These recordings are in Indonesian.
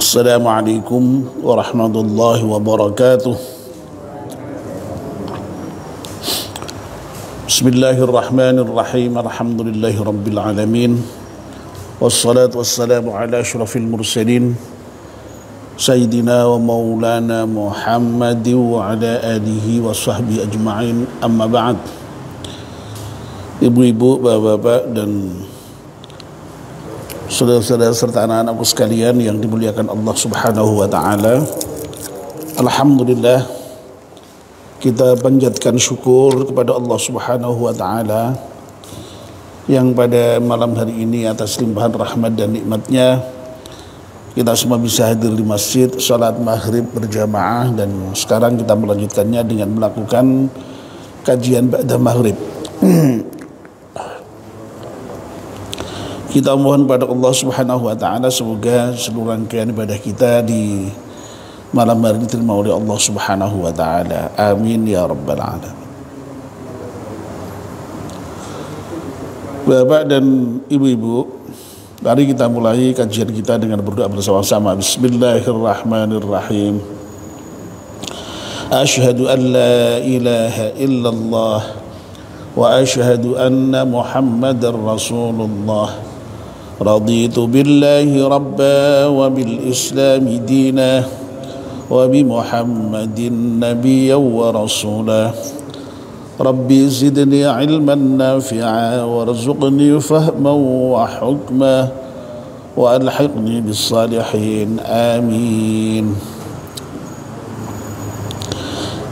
Assalamualaikum warahmatullahi wabarakatuh. Bismillahirrahmanirrahim. Alhamdulillahi rabbil alamin. Wassalatu wassalamu ala asyrafil mursalin Sayyidina wa maulana Muhammad wa ala alihi wa sahbihi ajma'in. Amma ba'd. Ibu-ibu, bapak-bapak dan saudara-saudara serta anak-anakku sekalian yang dimuliakan Allah Subhanahu wa taala. Alhamdulillah, kita panjatkan syukur kepada Allah Subhanahu wa taala yang pada malam hari ini atas limpahan rahmat dan nikmatnya kita semua bisa hadir di masjid salat maghrib berjamaah, dan sekarang kita melanjutkannya dengan melakukan kajian ba'da maghrib. Kita mohon pada Allah Subhanahu wa taala semoga seluruh rangkaian ibadah kita di malam hari ini diterima oleh Allah Subhanahu wa taala. Amin ya rabbal alamin. Bapak dan ibu-ibu, mari kita mulai kajian kita dengan berdoa bersama-sama. Bismillahirrahmanirrahim. Asyhadu an la ilaha illallah wa asyhadu anna Muhammadar Rasulullah. Raditu billahi rabba wa bil islami dina wa bi Muhammadin nabiyyan wa rasulah. Rabbi zidni ilman nafi'a warzuqni fahman wa hukma wa alhiqni bis salihin. Amin.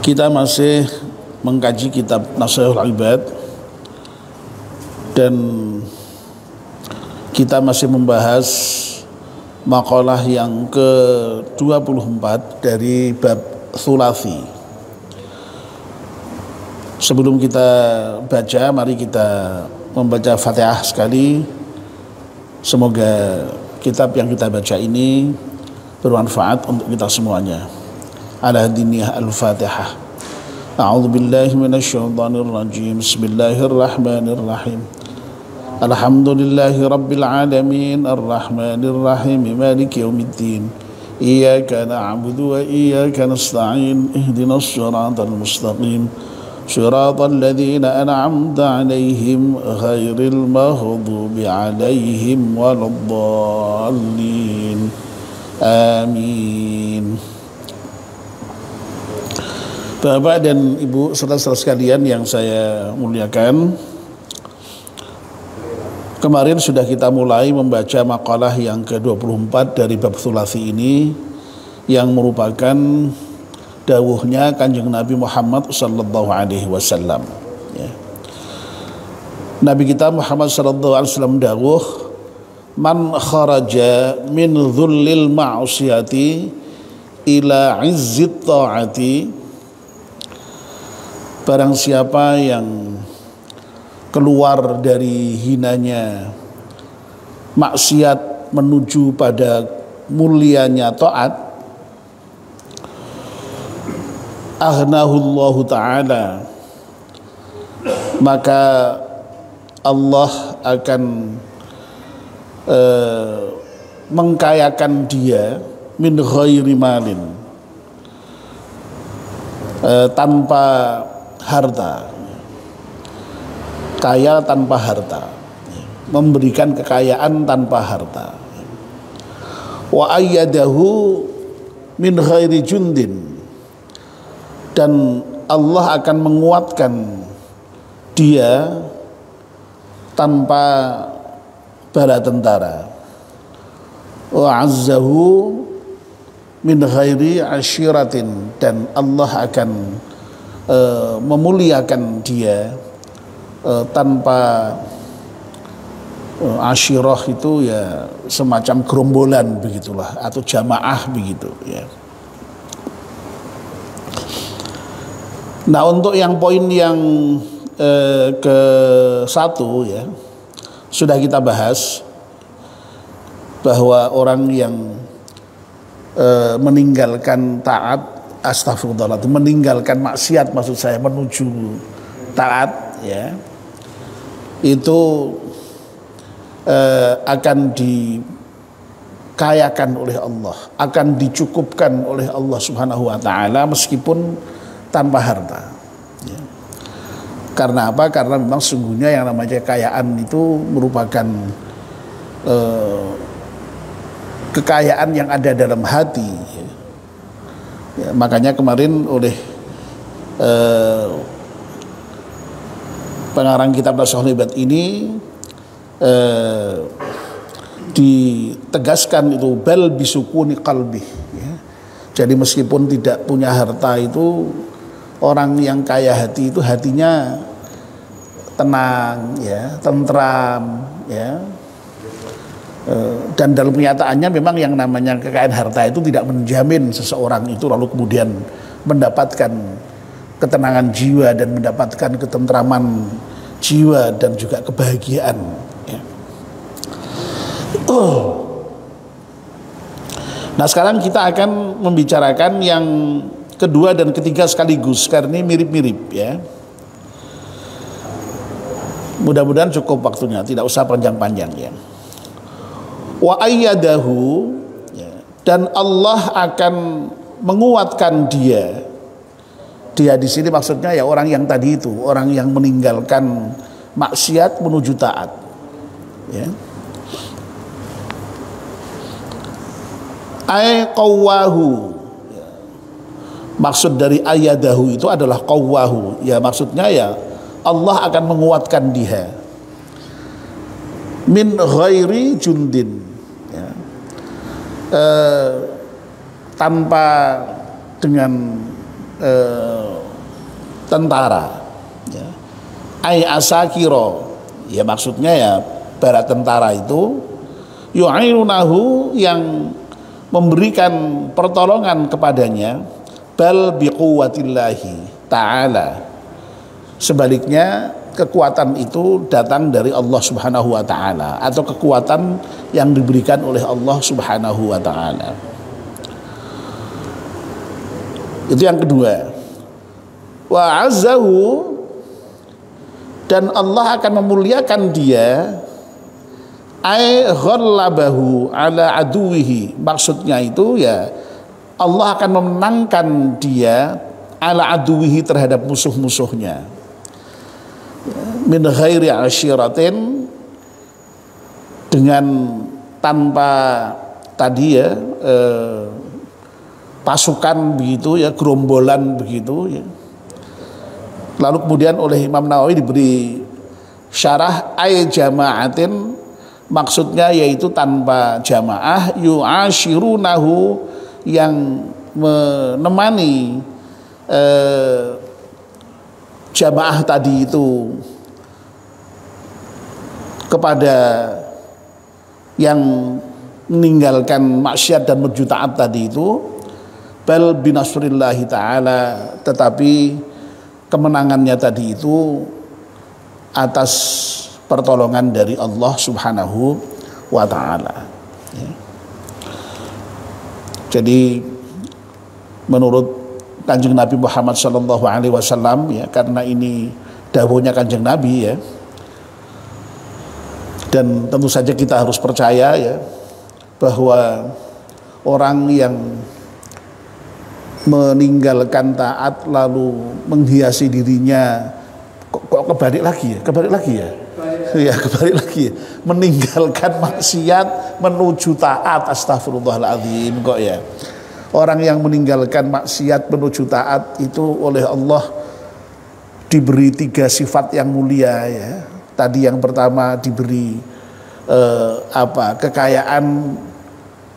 Kita masih mengkaji kitab Nashihul Ibad dan kita masih membahas makalah yang ke-24 dari bab Thulathi. Sebelum kita baca, mari kita membaca Fatihah sekali. Semoga kitab yang kita baca ini bermanfaat untuk kita semuanya. Ala diniyah al-Fatihah. A'udzu billahi minasyaitonir rajim. Bismillahirrahmanirrahim. Alhamdulillahi rabbil alamin arrahmanir rahim maliki yaumiddin. Iyyaka na'budu wa iyyaka nasta'in. Ihdinas siratal mustaqim. Siratal ladzina an'amta 'alaihim ghairil maghdubi 'alaihim waladdallin. Amin. Bapak dan Ibu saudara-saudara sekalian yang saya muliakan, kemarin sudah kita mulai membaca makalah yang ke-24 dari bab Thulathi ini, yang merupakan dawuhnya Kanjeng Nabi Muhammad sallallahu alaihi wasallam. Nabi kita Muhammad sallallahu alaihi wasallam dawuh, man kharaja min dhullil ma'siyati ila izzit ta'ati. Barang siapa yang keluar dari hinanya maksiat menuju pada mulianya taat, aghnahullahu ta'ala, maka Allah akan mengkayakan dia min ghairi malin, tanpa harta, kaya tanpa harta, memberikan kekayaan tanpa harta. Wa ayyadahu min ghairi jundin, dan Allah akan menguatkan dia tanpa bala tentara. Wa azzahu min ghairi ashiratin, dan Allah akan memuliakan dia tanpa asyirah, itu ya semacam gerombolan begitulah, atau jamaah begitu ya. Nah, untuk yang poin yang ke-1 ya, sudah kita bahas bahwa orang yang meninggalkan taat, astagfirullah, meninggalkan maksiat maksud saya, menuju taat ya, itu akan dikayakan oleh Allah, akan dicukupkan oleh Allah Subhanahu wa taala meskipun tanpa harta. Ya. Karena apa? Karena memang sungguhnya yang namanya kekayaan itu merupakan kekayaan yang ada dalam hati. Ya, makanya kemarin oleh pengarang kitab Nashul Ibad ini ditegaskan itu bal bisukuni qalbi. Ya. Jadi meskipun tidak punya harta itu, orang yang kaya hati itu hatinya tenang, ya, tentram, ya. Dan dalam kenyataannya memang yang namanya kekayaan harta itu tidak menjamin seseorang itu lalu kemudian mendapatkan ketenangan jiwa dan mendapatkan ketentraman jiwa dan juga kebahagiaan. Ya. Nah sekarang kita akan membicarakan yang kedua dan ketiga sekaligus karena ini mirip-mirip ya. Mudah-mudahan cukup waktunya, tidak usah panjang-panjang ya. Wa ayyadahu, dan Allah akan menguatkan dia. Dia di sini maksudnya ya orang yang tadi itu, orang yang meninggalkan maksiat menuju taat. Ya. Ay qawwahu. Maksud dari ayyadahu itu adalah qawwahu. Ya maksudnya ya Allah akan menguatkan dia. Min ghairi jundin, ya. Tanpa dengan tentara, ya. Ai asakiro, ya maksudnya ya para tentara itu yu'inunahu yang memberikan pertolongan kepadanya, bal biquwwatillahi ta'ala. Sebaliknya kekuatan itu datang dari Allah Subhanahu wa taala atau kekuatan yang diberikan oleh Allah Subhanahu wa taala. Itu yang kedua. Wa azzahu, dan Allah akan memuliakan dia, ay ghallabahu ala aduwihi. Maksudnya itu ya Allah akan memenangkan dia ala aduwihi terhadap musuh-musuhnya. Min ghairi asyiratin, dengan tanpa tadi ya pasukan begitu ya, gerombolan begitu ya. Lalu kemudian oleh Imam Nawawi diberi syarah ay jama'atin, maksudnya yaitu tanpa jamaah, yu'ashirunahu, yang menemani jamaah tadi itu kepada yang meninggalkan maksiat dan menuju taat tadi itu, bal binasrillahi ta'ala, tetapi kemenangannya tadi itu atas pertolongan dari Allah Subhanahu wa ta'ala. Ya. Jadi menurut Kanjeng Nabi Muhammad SAW, ya, karena ini dawuhnya Kanjeng Nabi ya, dan tentu saja kita harus percaya ya bahwa orang yang meninggalkan taat lalu menghiasi dirinya kok kebalik lagi ya kebalik lagi ya, meninggalkan maksiat menuju taat, astagfirullahaladzim kok ya. Orang yang meninggalkan maksiat menuju taat itu oleh Allah diberi 3 sifat yang mulia ya. Tadi yang pertama diberi kekayaan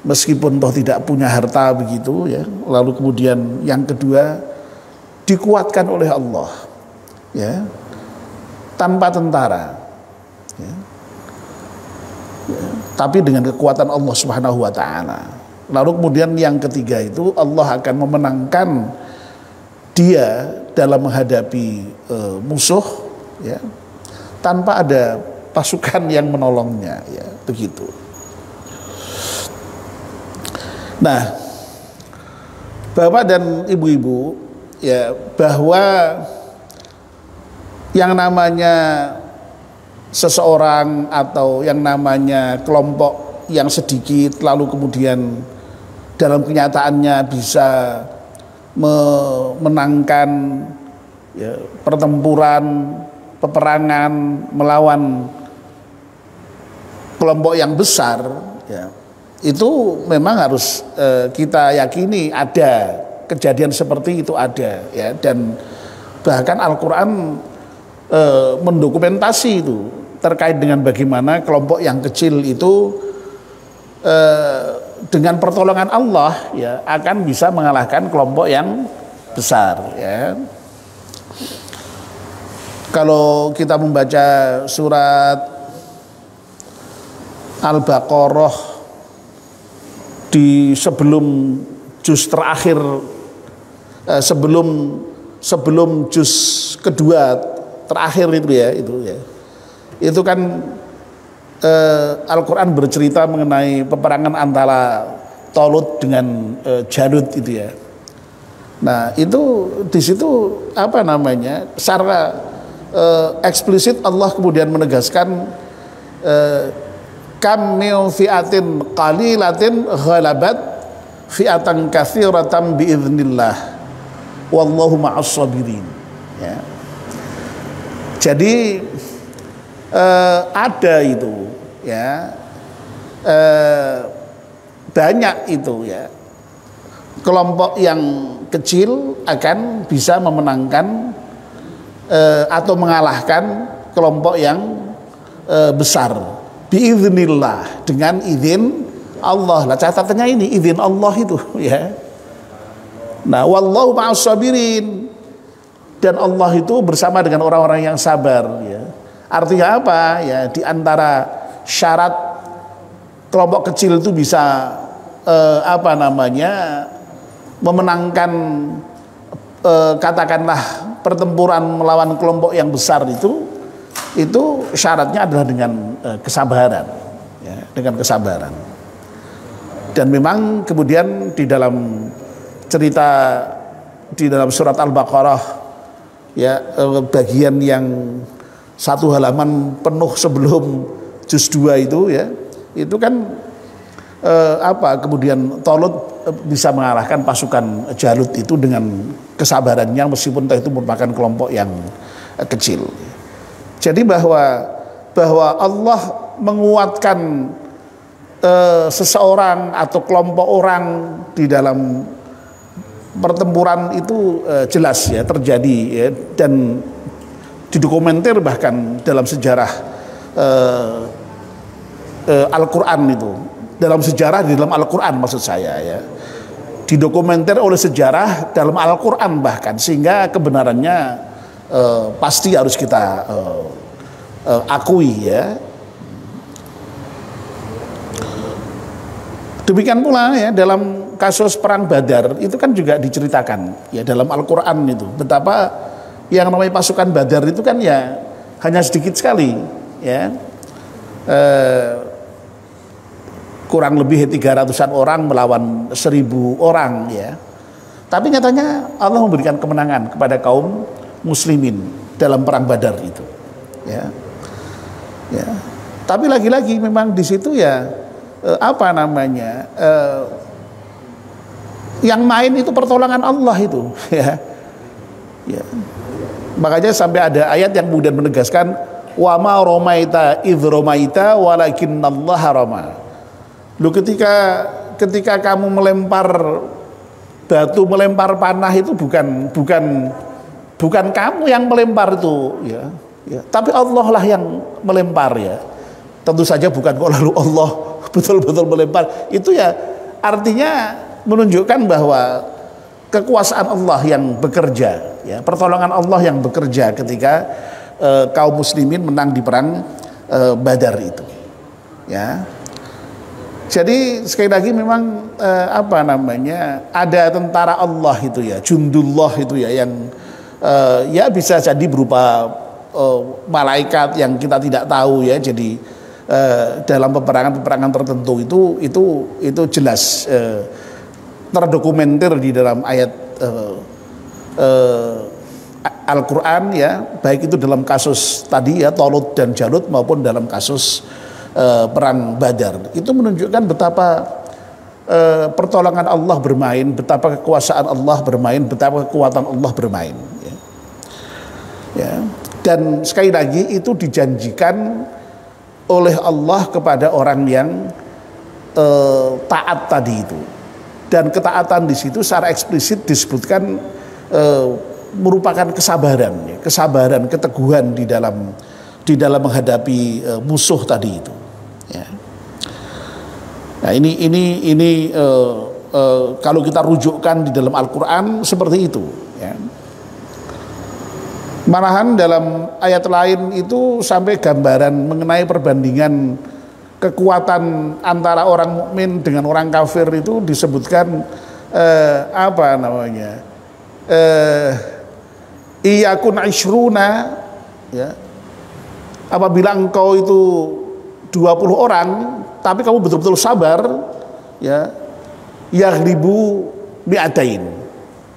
meskipun toh tidak punya harta begitu ya. Lalu kemudian yang kedua dikuatkan oleh Allah ya, tanpa tentara ya. Ya, tapi dengan kekuatan Allah Subhanahu wa taala. Lalu kemudian yang ketiga itu Allah akan memenangkan dia dalam menghadapi musuh ya, tanpa ada pasukan yang menolongnya ya, begitu. Nah, Bapak dan Ibu-ibu ya, bahwa yang namanya seseorang atau yang namanya kelompok yang sedikit lalu kemudian dalam kenyataannya bisa memenangkan ya, pertempuran, peperangan melawan kelompok yang besar, ya, itu memang harus kita yakini ada kejadian seperti itu ada, ya, dan bahkan Al-Quran mendokumentasi itu terkait dengan bagaimana kelompok yang kecil itu dengan pertolongan Allah ya akan bisa mengalahkan kelompok yang besar, ya. Kalau kita membaca surat Al-Baqarah di sebelum juz terakhir, sebelum juz kedua terakhir itu ya, itu kan Al-Quran bercerita mengenai peperangan antara Talut dengan Jalut itu ya. Nah itu di situ apa namanya secara eksplisit Allah kemudian menegaskan kam min fi'atin qalilatin ghalabat fi'atan katsiratan biiznillah wallahu ma'as sabirin, ya. Jadi ada itu ya, banyak itu ya kelompok yang kecil akan bisa memenangkan atau mengalahkan kelompok yang besar biiznillah, dengan izin Allah. Lah catatannya ini izin Allah itu ya. Nah, wallahu ma'as sabirin, dan Allah itu bersama dengan orang-orang yang sabar, ya. Artinya apa? Ya, di antara syarat kelompok kecil itu bisa apa namanya memenangkan katakanlah pertempuran melawan kelompok yang besar itu syaratnya adalah dengan kesabaran, ya, dengan kesabaran. Dan memang kemudian di dalam cerita di dalam surat Al-Baqarah ya, bagian yang satu halaman penuh sebelum juz 2 itu ya, itu kan kemudian Talut bisa mengalahkan pasukan Jalut itu dengan kesabarannya meskipun itu merupakan kelompok yang kecil. Jadi bahwa Allah menguatkan seseorang atau kelompok orang di dalam pertempuran itu jelas ya terjadi, ya, dan didokumentir bahkan dalam sejarah Al-Quran itu, dalam sejarah di dalam Al-Quran maksud saya ya, didokumentir oleh sejarah dalam Al-Quran bahkan, sehingga kebenarannya pasti harus kita akui ya. Demikian pula ya dalam kasus perang Badar itu kan juga diceritakan ya dalam Al-Quran itu betapa yang namanya pasukan Badar itu kan ya hanya sedikit sekali ya, kurang lebih 300-an orang melawan 1.000 orang ya. Tapi nyatanya Allah memberikan kemenangan kepada kaum muslimin dalam perang Badar itu ya. Ya. Tapi lagi-lagi memang di situ ya apa namanya yang main itu pertolongan Allah itu ya. Ya. Makanya sampai ada ayat yang kemudian menegaskan wa ma romaita idz romaita walakinnallaha rama. Lu ketika kamu melempar batu, melempar panah itu bukan kamu yang melempar itu ya, ya, tapi Allah lah yang melempar ya. Tentu saja bukan kok lalu Allah betul-betul melempar. Itu ya artinya menunjukkan bahwa kekuasaan Allah yang bekerja ya, pertolongan Allah yang bekerja ketika kaum muslimin menang di perang Badar itu ya. Jadi sekali lagi memang apa namanya ada tentara Allah itu ya, jundullah itu ya, yang ya bisa jadi berupa malaikat yang kita tidak tahu ya. Jadi dalam peperangan tertentu itu jelas terdokumentir di dalam ayat Al-Quran ya, baik itu dalam kasus tadi ya Talut dan Jalut maupun dalam kasus perang Badar. Itu menunjukkan betapa pertolongan Allah bermain, betapa kekuasaan Allah bermain, betapa kekuatan Allah bermain. Ya. Dan sekali lagi itu dijanjikan oleh Allah kepada orang yang taat tadi itu. Dan ketaatan di situ secara eksplisit disebutkan merupakan kesabaran, kesabaran, keteguhan di dalam menghadapi musuh tadi itu. Ya. Nah ini kalau kita rujukkan di dalam Al-Quran seperti itu. Ya. Malahan dalam ayat lain itu sampai gambaran mengenai perbandingan kekuatan antara orang mukmin dengan orang kafir itu disebutkan apa namanya? Iyakun ishruna, ya. Apabila engkau itu 20 orang tapi kamu betul-betul sabar, ya, yaghlibu mi'atain,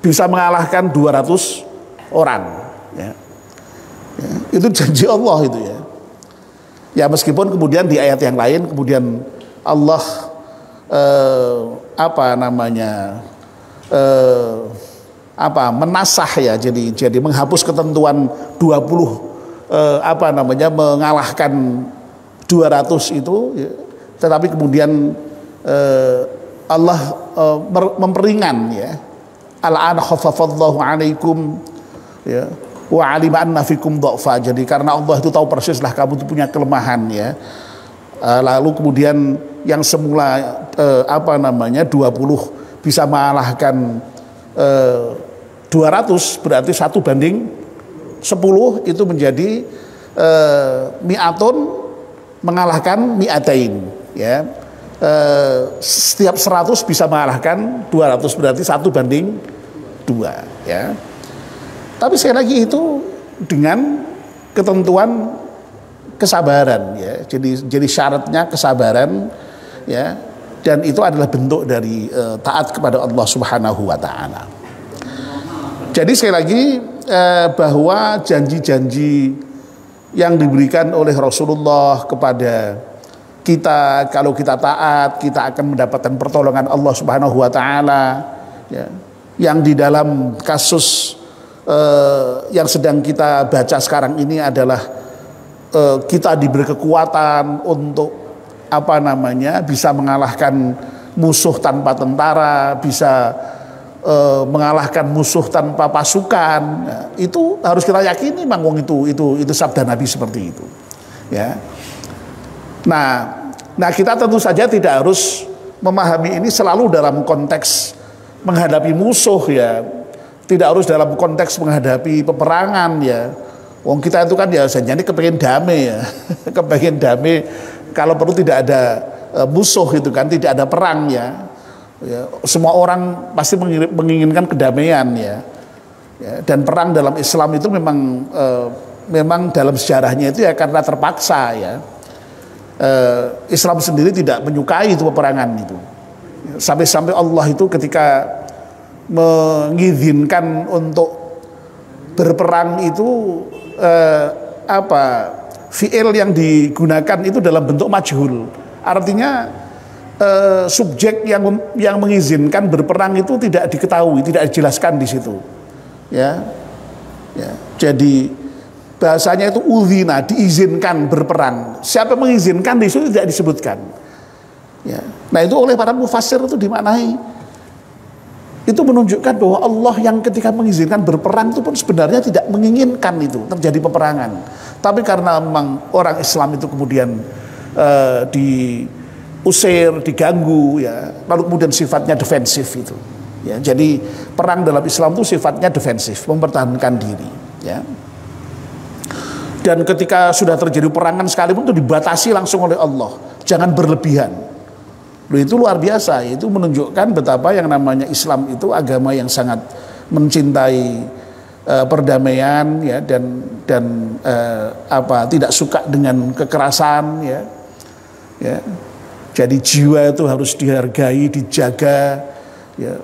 bisa mengalahkan 200 orang, ya. Ya, itu janji Allah itu, ya. Ya meskipun kemudian di ayat yang lain kemudian Allah apa namanya menasah, ya, jadi menghapus ketentuan 20 apa namanya mengalahkan 200 itu, ya. Tetapi kemudian Allah memperingan, ya, al-an khaffafallahu alaikum, ya, wa alima anna fikum dha'fa. Jadi karena Allah itu tahu persis lah kamu itu punya kelemahan, ya. Lalu kemudian yang semula apa namanya 20 bisa mengalahkan 200, berarti 1:10 itu menjadi mi'atun mengalahkan mi'atain, ya. Setiap 100 bisa mengalahkan 200, berarti 1:2, ya. Tapi sekali lagi itu dengan ketentuan kesabaran, ya. Jadi syaratnya kesabaran, ya. Dan itu adalah bentuk dari taat kepada Allah Subhanahu wa taala. Jadi sekali lagi bahwa janji-janji yang diberikan oleh Rasulullah kepada kita, kalau kita taat kita akan mendapatkan pertolongan Allah Subhanahu wa taala, ya. Yang di dalam kasus yang sedang kita baca sekarang ini adalah kita diberi kekuatan untuk apa namanya bisa mengalahkan musuh tanpa tentara, bisa mengalahkan musuh tanpa pasukan. Nah, itu harus kita yakini memang itu sabda Nabi seperti itu, ya. Nah kita tentu saja tidak harus memahami ini selalu dalam konteks menghadapi musuh, ya. Tidak harus dalam konteks menghadapi peperangan, ya. Wong kita itu kan ya jadi kepengen damai, ya. Kepengen damai, kalau perlu tidak ada musuh itu kan, tidak ada perang, ya. Ya, semua orang pasti menginginkan kedamaian, ya. Ya, dan perang dalam Islam itu memang dalam sejarahnya itu ya karena terpaksa, ya. Islam sendiri tidak menyukai itu peperangan itu. Sampai-sampai Allah itu ketika mengizinkan untuk berperang itu fi'il yang digunakan itu dalam bentuk majhul. Artinya subjek yang mengizinkan berperang itu tidak diketahui, tidak dijelaskan di situ, ya. Ya. Jadi bahasanya itu uzina, diizinkan berperang. Siapa mengizinkan di situ tidak disebutkan. Ya. Nah itu oleh para mufassir itu dimaknai, itu menunjukkan bahwa Allah yang ketika mengizinkan berperang itu pun sebenarnya tidak menginginkan itu terjadi peperangan. Tapi karena memang orang Islam itu kemudian diusir, diganggu, ya, lalu kemudian sifatnya defensif itu, ya. Jadi perang dalam Islam itu sifatnya defensif, mempertahankan diri, ya. Dan ketika sudah terjadi perangan sekalipun itu dibatasi langsung oleh Allah, jangan berlebihan. Loh, itu luar biasa. Itu menunjukkan betapa yang namanya Islam itu agama yang sangat mencintai perdamaian, ya, dan tidak suka dengan kekerasan, ya. Ya. Jadi jiwa itu harus dihargai, dijaga, ya.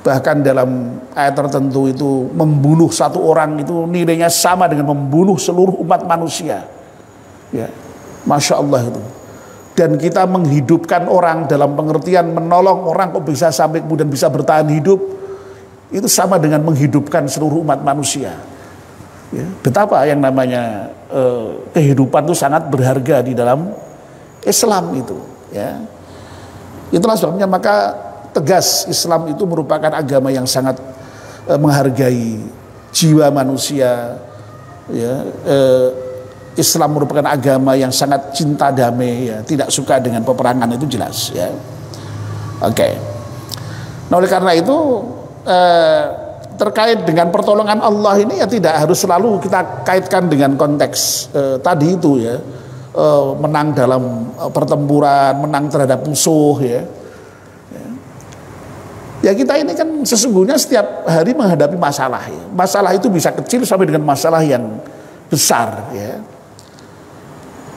Bahkan dalam ayat tertentu itu membunuh satu orang itu nilainya sama dengan membunuh seluruh umat manusia, ya. Masya Allah itu. dan kita menghidupkan orang dalam pengertian menolong orang kok bisa sampai kemudian bisa bertahan hidup, itu sama dengan menghidupkan seluruh umat manusia. Ya, betapa yang namanya kehidupan itu sangat berharga di dalam Islam itu. Ya, itulah sebabnya maka tegas Islam itu merupakan agama yang sangat menghargai jiwa manusia. Ya, Islam merupakan agama yang sangat cinta damai, ya, tidak suka dengan peperangan, itu jelas, ya. Oke. Nah, oleh karena itu terkait dengan pertolongan Allah ini ya tidak harus selalu kita kaitkan dengan konteks tadi itu, ya, menang dalam pertempuran, menang terhadap musuh, ya. Ya kita ini kan sesungguhnya setiap hari menghadapi masalah, ya. Masalah itu bisa kecil sampai dengan masalah yang besar, ya.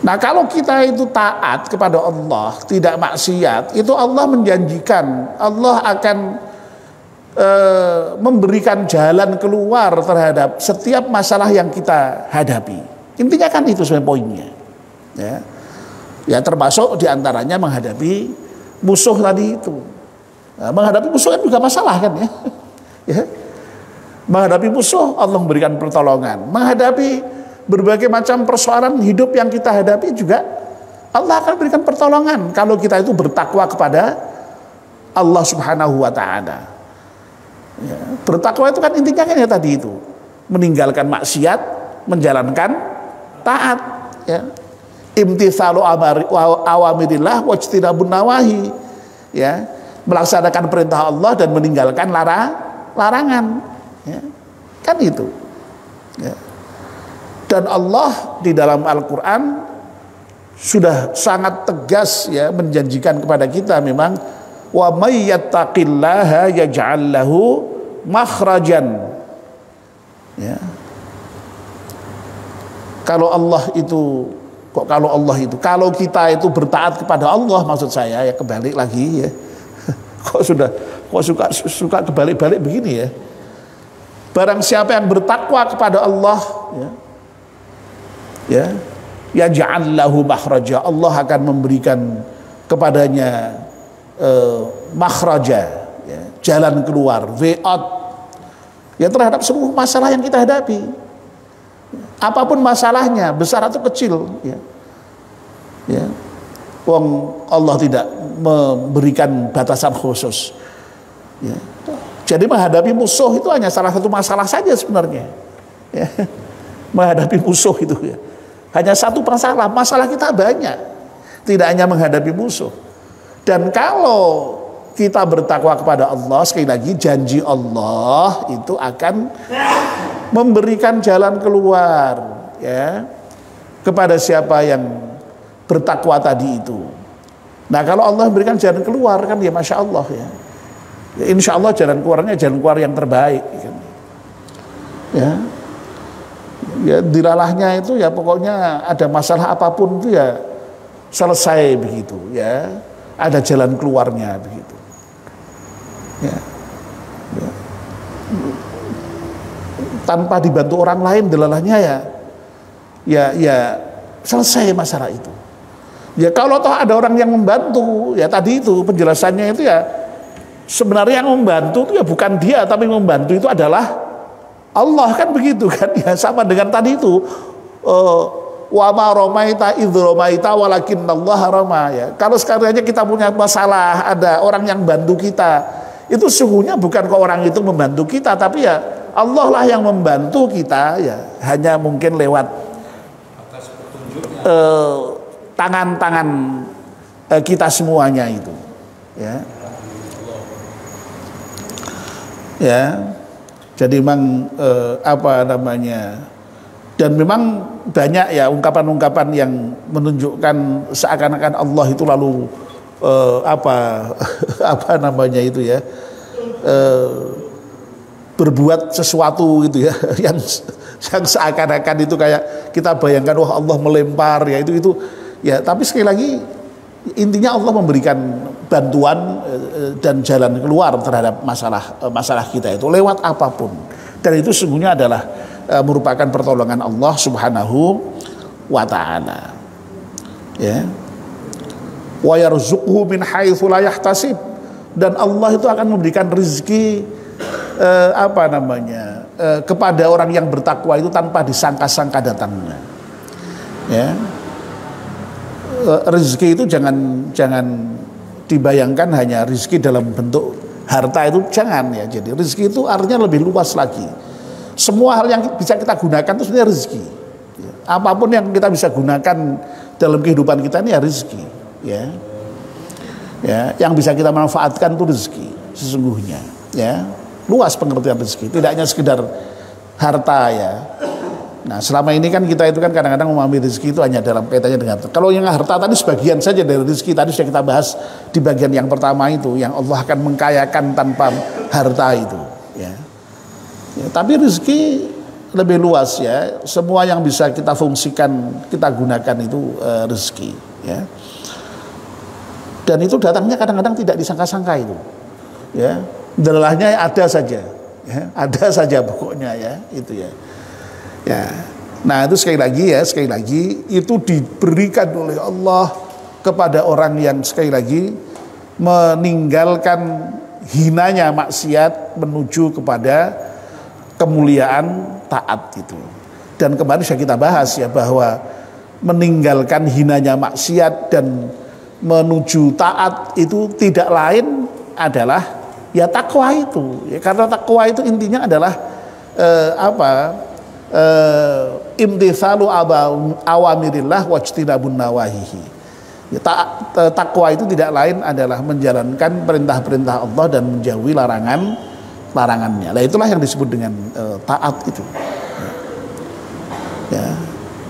Nah kalau kita itu taat kepada Allah, tidak maksiat, itu Allah menjanjikan, Allah akan memberikan jalan keluar terhadap setiap masalah yang kita hadapi. Intinya kan itu sebenarnya poinnya. Ya, ya termasuk diantaranya menghadapi musuh tadi itu. Nah, menghadapi musuh kan juga masalah kan, ya. Ya. Menghadapi musuh Allah memberikan pertolongan. Menghadapi berbagai macam persoalan hidup yang kita hadapi juga Allah akan berikan pertolongan kalau kita itu bertakwa kepada Allah Subhanahu wa taala. Ya, bertakwa itu kan intinya kan ya tadi itu, meninggalkan maksiat, menjalankan taat, ya. Imtitsalu awamirillah wajtinabun nawahi, ya. Melaksanakan perintah Allah dan meninggalkan larangan, ya. Kan itu. Ya. Dan Allah di dalam Al-Quran sudah sangat tegas, ya, menjanjikan kepada kita memang wa may yattaqillaha yaj'al lahu makhrajan. Ya. Kalau Allah itu kalau kita itu bertaat kepada Allah, maksud saya ya kebalik lagi, ya. Kok suka kebalik-balik begini, ya. Barang siapa yang bertakwa kepada Allah, ya yaj'al lahu makhraja, Allah akan memberikan kepadanya makhraja, ya, jalan keluar, way out, ya, terhadap seluruh masalah yang kita hadapi, apapun masalahnya, besar atau kecil, ya. Ya, wong Allah tidak memberikan batasan khusus, ya. Jadi menghadapi musuh itu hanya salah satu masalah saja sebenarnya, ya. Menghadapi musuh itu, ya, hanya satu masalah kita banyak, tidak hanya menghadapi musuh. Dan kalau kita bertakwa kepada Allah, sekali lagi janji Allah itu akan memberikan jalan keluar, ya, kepada siapa yang bertakwa tadi itu. Nah kalau Allah memberikan jalan keluar kan ya Masya Allah, ya, ya insya Allah jalan keluarnya jalan keluar yang terbaik, kan. Ya. Ya dilalahnya itu ya pokoknya ada masalah apapun itu ya selesai begitu, ya, ada jalan keluarnya begitu, ya. Ya. Tanpa dibantu orang lain dilalahnya ya selesai masalah itu. Ya kalau toh ada orang yang membantu, ya tadi itu penjelasannya itu ya sebenarnya yang membantu itu ya bukan dia, tapi membantu itu adalah Allah, kan begitu kan, ya sama dengan tadi itu wa ma ramaita idz ramaita walakinallaha rama, ya. Kalau sekaliannya kita punya masalah, ada orang yang bantu kita, itu sesungguhnya bukan ke orang itu membantu kita, tapi ya Allah lah yang membantu kita, ya hanya mungkin lewat tangan-tangan kita semuanya itu, ya. Ya. Jadi memang apa namanya, dan memang banyak ya ungkapan-ungkapan yang menunjukkan seakan-akan Allah itu lalu apa namanya itu, ya, berbuat sesuatu gitu, ya, yang seakan-akan itu kayak kita bayangkan wah Allah melempar, ya itu ya, tapi sekali lagi intinya Allah memberikan bantuan dan jalan keluar terhadap masalah kita itu lewat apapun, dan itu sesungguhnya adalah merupakan pertolongan Allah Subhanahu wa taala, ya. wa yarzuqhu min haitsu la yahtasib, dan Allah itu akan memberikan rezeki kepada orang yang bertakwa itu tanpa disangka-sangka datangnya. Ya. Rezeki itu jangan dibayangkan hanya rezeki dalam bentuk harta, itu jangan ya. Jadi rezeki itu artinya lebih luas lagi. Semua hal yang bisa kita gunakan itu sebenarnya rezeki. Ya. Apapun yang kita bisa gunakan dalam kehidupan kita ini ya rezeki. Ya. Ya, yang bisa kita manfaatkan itu rezeki sesungguhnya. Ya. Luas pengertian rezeki, tidak hanya sekedar harta ya. Nah, selama ini kan kita itu kan kadang-kadang memahami rezeki itu hanya dalam kaitannya dengan harta. Kalau yang harta tadi sebagian saja dari rezeki, tadi sudah kita bahas di bagian yang pertama itu, yang Allah akan mengkayakan tanpa harta itu ya. Ya, tapi rezeki lebih luas ya. Semua yang bisa kita fungsikan, kita gunakan itu rezeki ya. Dan itu datangnya kadang-kadang tidak disangka-sangka itu ya. Delahnya ada saja ya, ada saja pokoknya ya, itu ya. Ya. Nah, itu sekali lagi itu diberikan oleh Allah kepada orang yang sekali lagi meninggalkan hinanya maksiat menuju kepada kemuliaan taat itu. Dan kemarin sudah kita bahas ya, bahwa meninggalkan hinanya maksiat dan menuju taat itu tidak lain adalah ya takwa itu ya. Karena takwa itu intinya adalah imtithalu awamirillah wajtinabun nawahihi. Ya, takwa itu tidak lain adalah menjalankan perintah-perintah Allah dan menjauhi larangannya. Nah, itulah yang disebut dengan taat itu. Ya.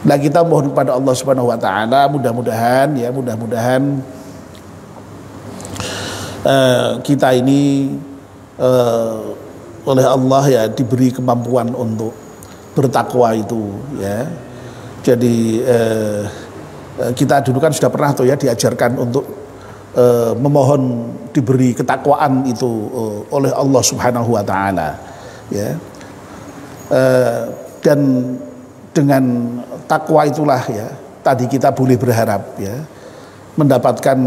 Nah, kita mohon kepada Allah Subhanahu wa taala mudah-mudahan kita ini oleh Allah ya diberi kemampuan untuk bertakwa itu ya. Jadi kita dulu kan sudah pernah tuh ya diajarkan untuk memohon diberi ketakwaan itu oleh Allah Subhanahu wa taala ya. Dan dengan takwa itulah ya tadi kita boleh berharap ya mendapatkan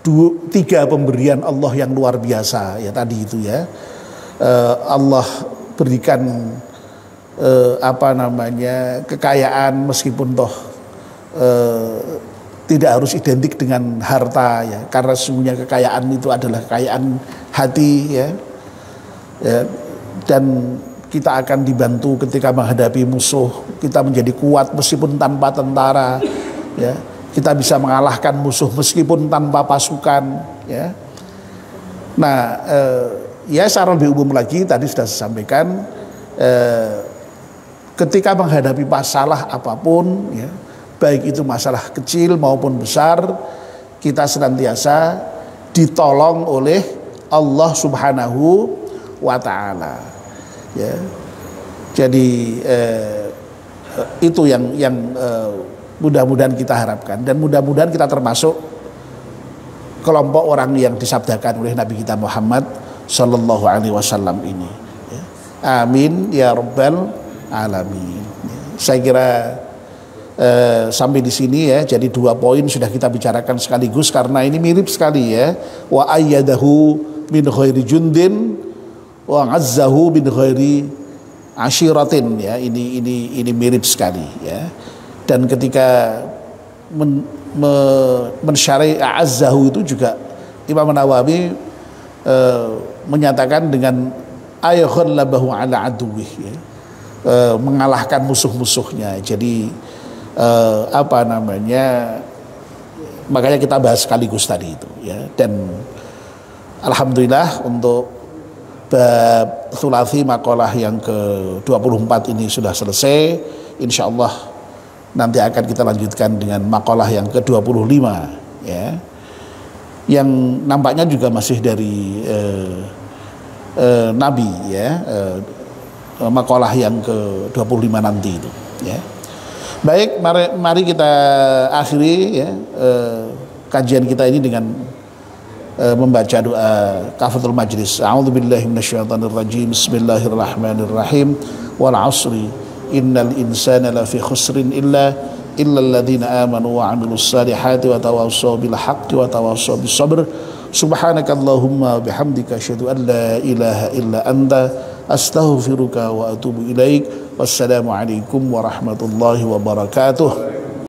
3 pemberian Allah yang luar biasa ya tadi itu ya. Allah berikan kekayaan meskipun toh tidak harus identik dengan harta ya, karena sesungguhnya kekayaan itu adalah kekayaan hati ya. Ya, dan kita akan dibantu ketika menghadapi musuh, kita menjadi kuat meskipun tanpa tentara ya. Kita bisa mengalahkan musuh meskipun tanpa pasukan ya. Nah, ya secara lebih umum lagi tadi sudah saya sampaikan, ketika menghadapi masalah apapun ya, baik itu masalah kecil maupun besar, kita senantiasa ditolong oleh Allah Subhanahu wa taala ya. Jadi itu yang mudah-mudahan kita harapkan, dan mudah-mudahan kita termasuk kelompok orang yang disabdakan oleh Nabi kita Muhammad Sallallahu Alaihi Wasallam ini ya. Amin ya Rabbal Alamin ya. Saya kira sampai di sini ya. Jadi 2 poin sudah kita bicarakan sekaligus karena ini mirip sekali ya. Wa ayyadahu min ghairi jundin wa azzahu min ghairi ashiratin ya. Ini mirip sekali ya. Dan ketika mensyari azzahu itu juga Imam Nawawi menyatakan dengan ayyaghalabahu ala aduwih ya. Mengalahkan musuh-musuhnya. Jadi makanya kita bahas sekaligus tadi itu ya. Dan alhamdulillah untuk bab thulathi maqalah yang ke-24 ini sudah selesai. Insyaallah nanti akan kita lanjutkan dengan maqalah yang ke-25 ya. Yang nampaknya juga masih dari Nabi ya. Maqalah yang ke-25 nanti itu ya. Baik, mari kita akhiri ya kajian kita ini dengan membaca doa kafatul majlis. A'udzubillahi minasyaitonirrajim. Bismillahirrahmanirrahim. Wal 'asri innal insana lafi khusrin illa illal ladzina amanu wa 'amilus salihati wa tawassaw bil haqqi wa tawassaw bis sabr. Subhanakallahumma wa bihamdika asyhadu an la ilaha illa anta astaghfiruka wa atubu ilaik. Wassalamu alaikum warahmatullahi wabarakatuh.